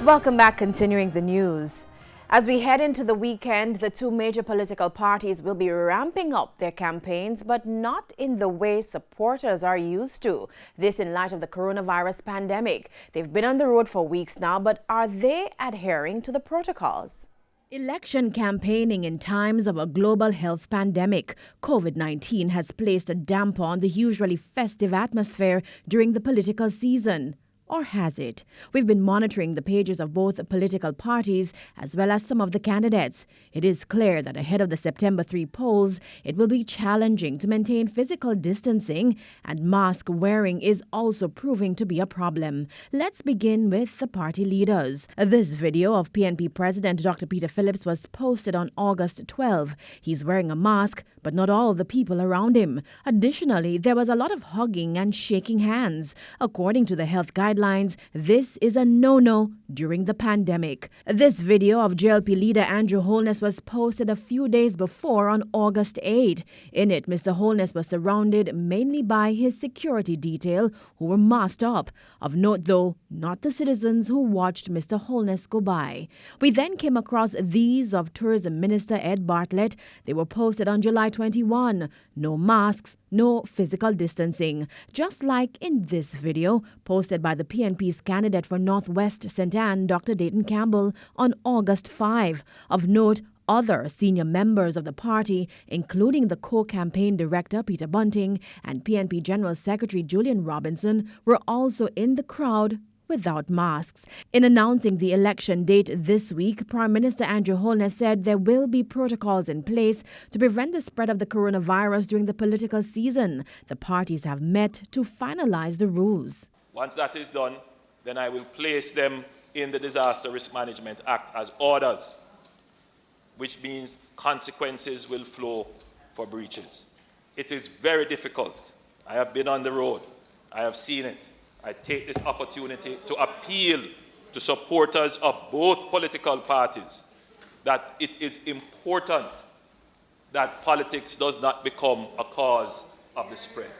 Welcome back, continuing the news. As we head into the weekend, the two major political parties will be ramping up their campaigns, but not in the way supporters are used to. This in light of the coronavirus pandemic. They've been on the road for weeks now, but are they adhering to the protocols? Election campaigning in times of a global health pandemic. COVID-19 has placed a damper on the usually festive atmosphere during the political season. Or has it? We've been monitoring the pages of both political parties as well as some of the candidates. It is clear that ahead of the September 3 polls, it will be challenging to maintain physical distancing, and mask wearing is also proving to be a problem. Let's begin with the party leaders. This video of PNP President Dr. Peter Phillips was posted on August 12. He's wearing a mask, but not all of the people around him. Additionally, there was a lot of hugging and shaking hands. According to the health guidelines, this is a no-no during the pandemic. This video of JLP leader Andrew Holness was posted a few days before on August 8. In it, Mr. Holness was surrounded mainly by his security detail who were masked up. Of note, though, not the citizens who watched Mr. Holness go by. We then came across these of Tourism Minister Ed Bartlett. They were posted on July 21. No masks, no physical distancing. Just like in this video posted by the PNP's candidate for Northwest St. Anne, Dr. Dayton Campbell, on August 5. Of note, other senior members of the party, including the co-campaign director Peter Bunting and PNP General Secretary Julian Robinson, were also in the crowd without masks. In announcing the election date this week, Prime Minister Andrew Holness said there will be protocols in place to prevent the spread of the coronavirus during the political season. The parties have met to finalize the rules. Once that is done, then I will place them in the Disaster Risk Management Act as orders, which means consequences will flow for breaches. It is very difficult. I have been on the road. I have seen it. I take this opportunity to appeal to supporters of both political parties that it is important that politics does not become a cause of the spread.